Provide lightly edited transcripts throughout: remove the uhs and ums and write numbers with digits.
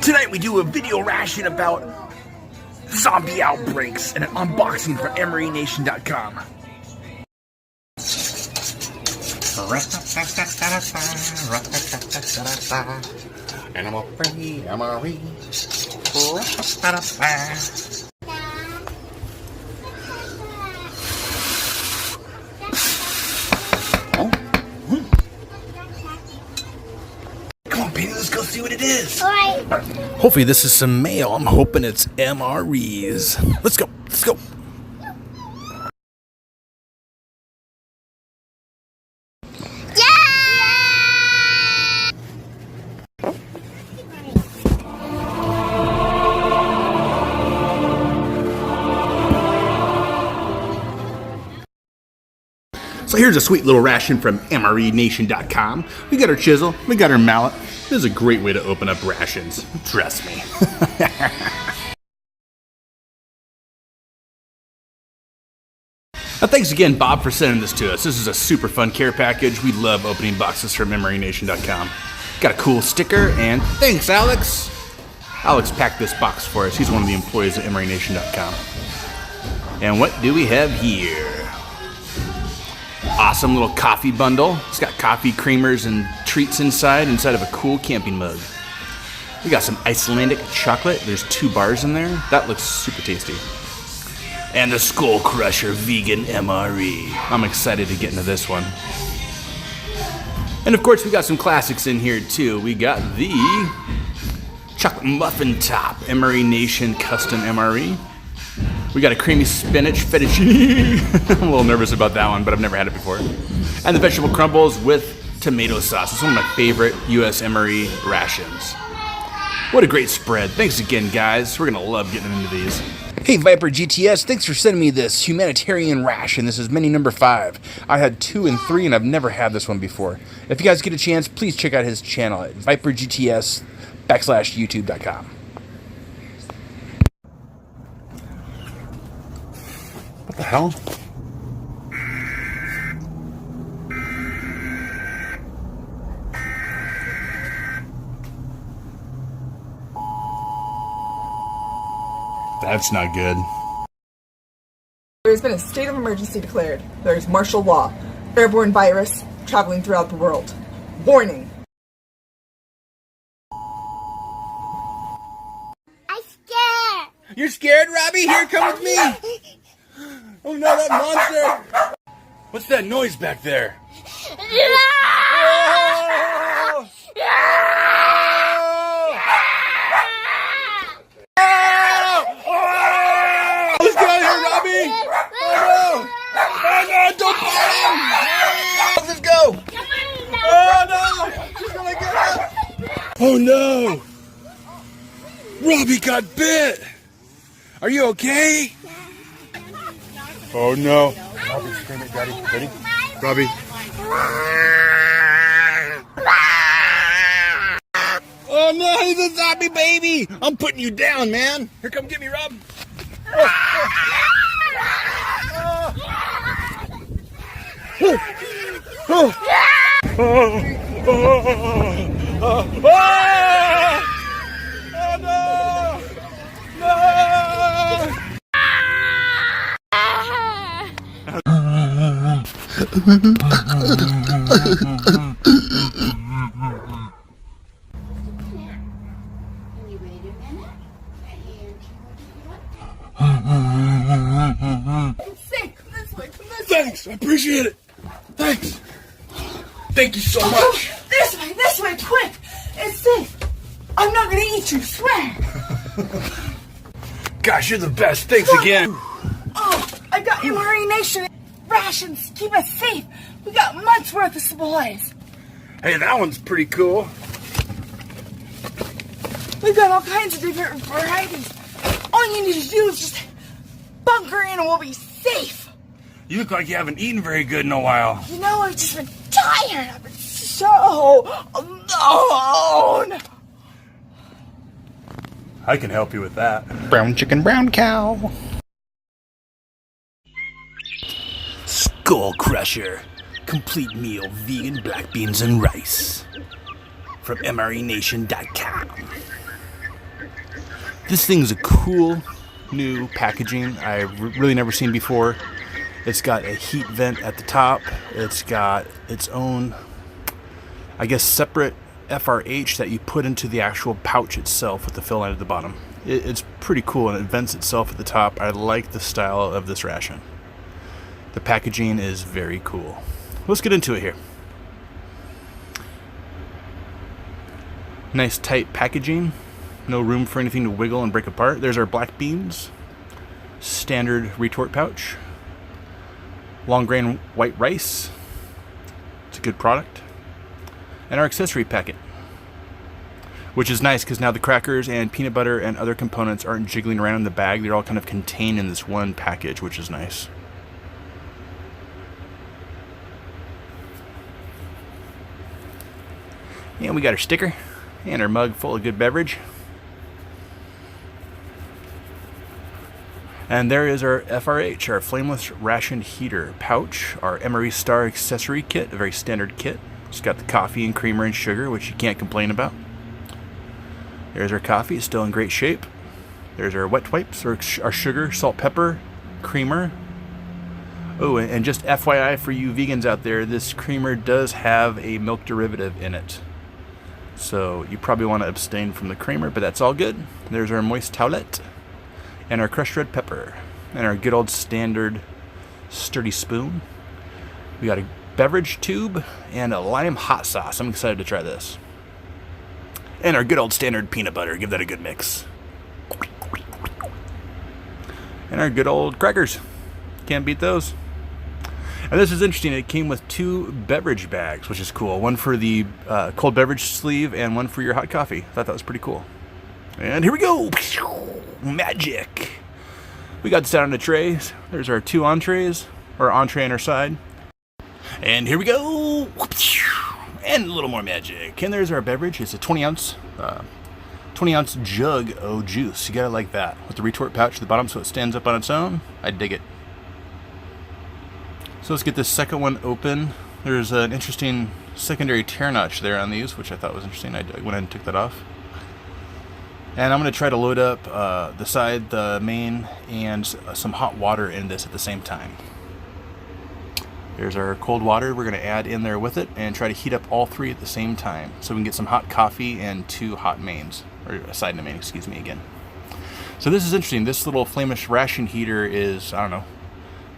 Tonight we do a video ration about zombie outbreaks and an unboxing from MREnation.com. Animal free, MRE. Come on, Penny, let's go see what it is. All right. Hopefully this is some mail. I'm hoping it's MREs. Let's go. Let's go. So here's a sweet little ration from MREnation.com. We got our chisel, we got our mallet. This is a great way to open up rations. Trust me. Now, thanks again, Bob, for sending this to us. This is a super fun care package. We love opening boxes from MREnation.com. Got a cool sticker, and thanks, Alex. Alex packed this box for us. He's one of the employees at MREnation.com. And what do we have here? Awesome little coffee bundle. It's got coffee, creamers, and treats inside of a cool camping mug. We got some Icelandic chocolate. There's 2 bars in there. That looks super tasty. And the Skull Crusher Vegan MRE. I'm excited to get into this one. And of course, we got some classics in here too. We got the Chocolate Muffin Top MRE Nation Custom MRE. We got a creamy spinach fettuccine. I'm a little nervous about that one, but I've never had it before. And the vegetable crumbles with tomato sauce. It's one of my favorite US MRE rations. What a great spread. Thanks again, guys. We're gonna love getting into these. Hey, ViperGTS, thanks for sending me this humanitarian ration. This is mini number 5. I had 2 and 3, and I've never had this one before. If you guys get a chance, please check out his channel at ViperGTS/YouTube.com. What the hell? That's not good. There's been a state of emergency declared. There's martial law. Airborne virus traveling throughout the world. Warning. I'm scared. You're scared, Robbie? Here, come with me. Oh no, that monster! What's that noise back there? Oh! Oh! Let's get out of here, Robbie! Oh no! Oh no, don't bite him! Let's go! Oh no! She's gonna get up! Oh no! Robbie got bit! Are you okay? Oh no. Robbie, scream at Daddy. Ready? Robbie. Oh no, he's a zombie baby! I'm putting you down, man! Here, come get me, Rob! Oh no! No! Thanks, I appreciate it. Thanks. Thank you so much. This way, quick! It's safe! I'm not gonna eat you, swear! Gosh, you're the best. Thanks again. Oh, I got MRE Nation rations. Keep us safe. We got months worth of supplies. Hey, that one's pretty cool. We've got all kinds of different varieties. All you need to do is just bunker in and we'll be safe. You look like you haven't eaten very good in a while. You know, I've just been tired. I've been so alone. I can help you with that. Brown chicken, brown cow. Skull Crusher. Complete meal, vegan black beans and rice. From MREnation.com. This thing's a cool new packaging I've really never seen before. It's got a heat vent at the top. It's got its own, I guess, separate FRH that you put into the actual pouch itself with the fill line at the bottom. It's pretty cool, and it vents itself at the top. I like the style of this ration. The packaging is very cool. Let's get into it here. Nice tight packaging. No room for anything to wiggle and break apart. There's our black beans. Standard retort pouch. Long grain white rice. It's a good product. And our accessory packet, which is nice because now the crackers and peanut butter and other components aren't jiggling around in the bag. They're all kind of contained in this one package, which is nice. And we got our sticker and our mug full of good beverage. And there is our FRH, our flameless ration heater pouch, our Emery Star accessory kit, a very standard kit. It's got the coffee and creamer and sugar, which you can't complain about. There's our coffee, still in great shape. There's our wet wipes, our sugar, salt, pepper, creamer. Oh, and just FYI for you vegans out there, this creamer does have a milk derivative in it. So you probably want to abstain from the creamer, but that's all good. There's our moist towelette and our crushed red pepper and our good old standard sturdy spoon. We got a beverage tube and a lime hot sauce. I'm excited to try this. And our good old standard peanut butter. Give that a good mix. And our good old crackers. Can't beat those. And this is interesting. It came with 2 beverage bags, which is cool. One for the cold beverage sleeve and one for your hot coffee. I thought that was pretty cool. And here we go. Magic. We got this out on the trays. There's our 2 entrees, or entree on our side. And here we go. And a little more magic. And there's our beverage. It's a 20 ounce jug of juice. You gotta like that. With the retort pouch at the bottom so it stands up on its own. I dig it. So let's get this second one open. There's an interesting secondary tear notch there on these, which I thought was interesting. I went ahead and took that off. And I'm going to try to load up the side, the main, and some hot water in this at the same time. There's our cold water we're going to add in there with it and try to heat up all 3 at the same time so we can get some hot coffee and 2 hot mains, or a side and a main, excuse me again. So this is interesting. This little flameless ration heater is, I don't know,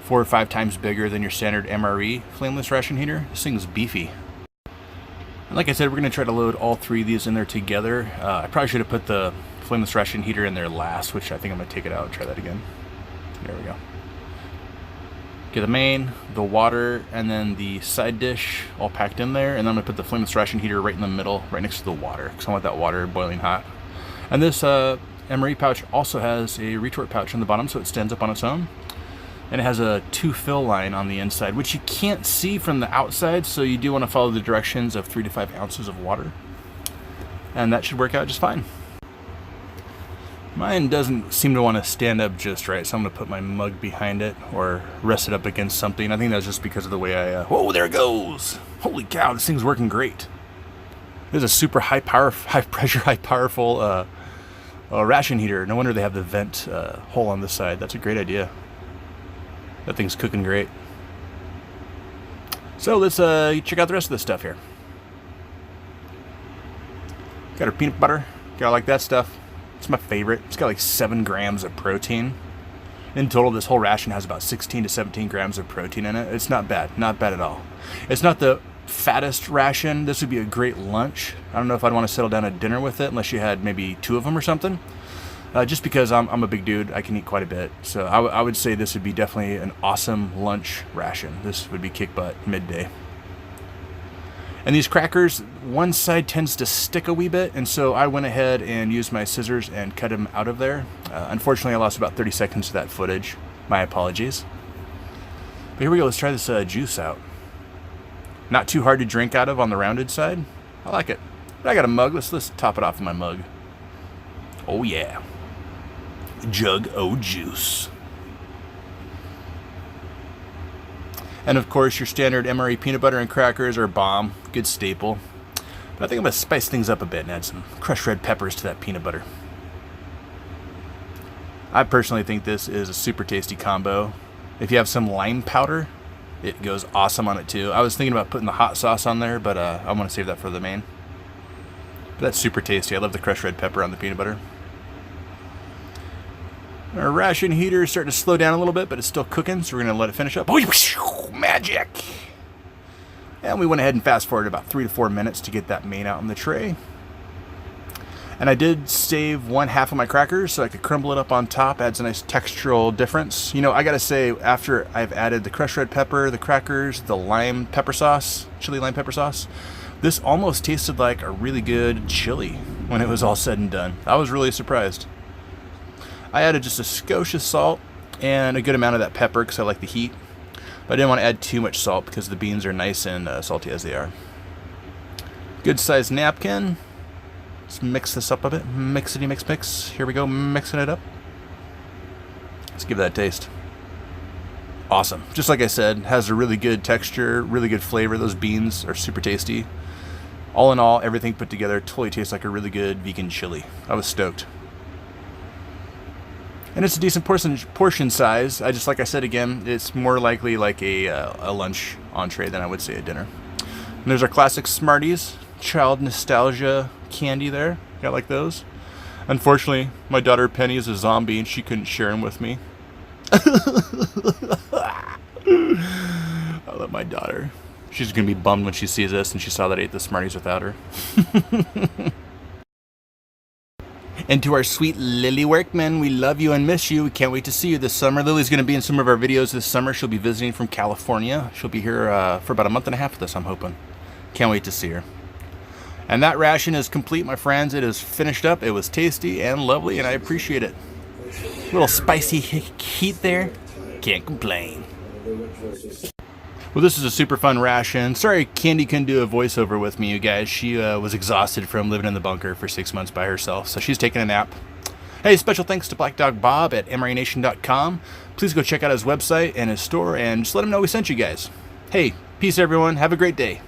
4 or 5 times bigger than your standard MRE flameless ration heater. This thing's beefy. And like I said, we're going to try to load all 3 of these in there together. I probably should have put the flameless ration heater in there last, which I think I'm going to take it out and try that again. There we go. Get the main, the water, and then the side dish all packed in there. And then I'm going to put the flameless ration heater right in the middle, right next to the water, because I want that water boiling hot. And this Emery pouch also has a retort pouch on the bottom, so it stands up on its own. And it has a 2 fill line on the inside, which you can't see from the outside, so you do want to follow the directions of 3 to 5 ounces of water. And that should work out just fine. Mine doesn't seem to want to stand up just right, so I'm going to put my mug behind it or rest it up against something. I think that's just because of the way I... whoa, there it goes! Holy cow, this thing's working great. This is a super high pressure, high powerful ration heater. No wonder they have the vent hole on the side. That's a great idea. That thing's cooking great. So let's check out the rest of this stuff here. Got our peanut butter. Gotta like that stuff. It's my favorite. It's got like 7 grams of protein. In total, this whole ration has about 16 to 17 grams of protein in it. It's not bad. Not bad at all. It's not the fattest ration. This would be a great lunch. I don't know if I'd want to settle down at dinner with it unless you had maybe 2 of them or something. Just because I'm a big dude, I can eat quite a bit. So I would say this would be definitely an awesome lunch ration. This would be kick butt midday. And these crackers, one side tends to stick a wee bit, and so I went ahead and used my scissors and cut them out of there. Unfortunately, I lost about 30 seconds of that footage. My apologies. But here we go. Let's try this juice out. Not too hard to drink out of on the rounded side. I like it. But I got a mug. Let's top it off in my mug. Oh yeah. Jug o' juice. And of course, your standard MRE peanut butter and crackers are bomb. Good staple. But I think I'm going to spice things up a bit and add some crushed red peppers to that peanut butter. I personally think this is a super tasty combo. If you have some lime powder, it goes awesome on it too. I was thinking about putting the hot sauce on there, but I want to save that for the main. But that's super tasty. I love the crushed red pepper on the peanut butter. Our ration heater is starting to slow down a little bit, but it's still cooking, so we're going to let it finish up. Magic! And we went ahead and fast forwarded about 3 to 4 minutes to get that main out in the tray. And I did save one half of my crackers so I could crumble it up on top. Adds a nice textural difference. You know, I gotta say, after I've added the crushed red pepper, the crackers, the lime pepper sauce, chili lime pepper sauce, this almost tasted like a really good chili when it was all said and done. I was really surprised. I added just a skosh of salt and a good amount of that pepper because I like the heat. But I didn't want to add too much salt because the beans are nice and salty as they are. Good sized napkin. Let's mix this up a bit. Mixity mix mix. Here we go, mixing it up. Let's give that a taste. Awesome. Just like I said, has a really good texture, really good flavor. Those beans are super tasty. All in all, everything put together totally tastes like a really good vegan chili. I was stoked. And it's a decent portion size. Like I said again, it's more likely like a lunch entree than I would say a dinner. And there's our classic Smarties. Child nostalgia candy there. Got like those. Unfortunately, my daughter Penny is a zombie and she couldn't share them with me. I love my daughter. She's gonna be bummed when she sees this and she saw that I ate the Smarties without her. And to our sweet Lily workmen, we love you and miss you. We can't wait to see you this summer. Lily's going to be in some of our videos this summer. She'll be visiting from California. She'll be here for about a month and a half with us, I'm hoping. Can't wait to see her. And that ration is complete, my friends. It is finished up. It was tasty and lovely, and I appreciate it. A little spicy heat there. Can't complain. Well, this is a super fun ration. Sorry Candy couldn't do a voiceover with me, you guys. She was exhausted from living in the bunker for 6 months by herself, so she's taking a nap. Hey, special thanks to Black Dog Bob at mrnation.com. Please go check out his website and his store, and just let him know we sent you guys. Hey, peace everyone. Have a great day.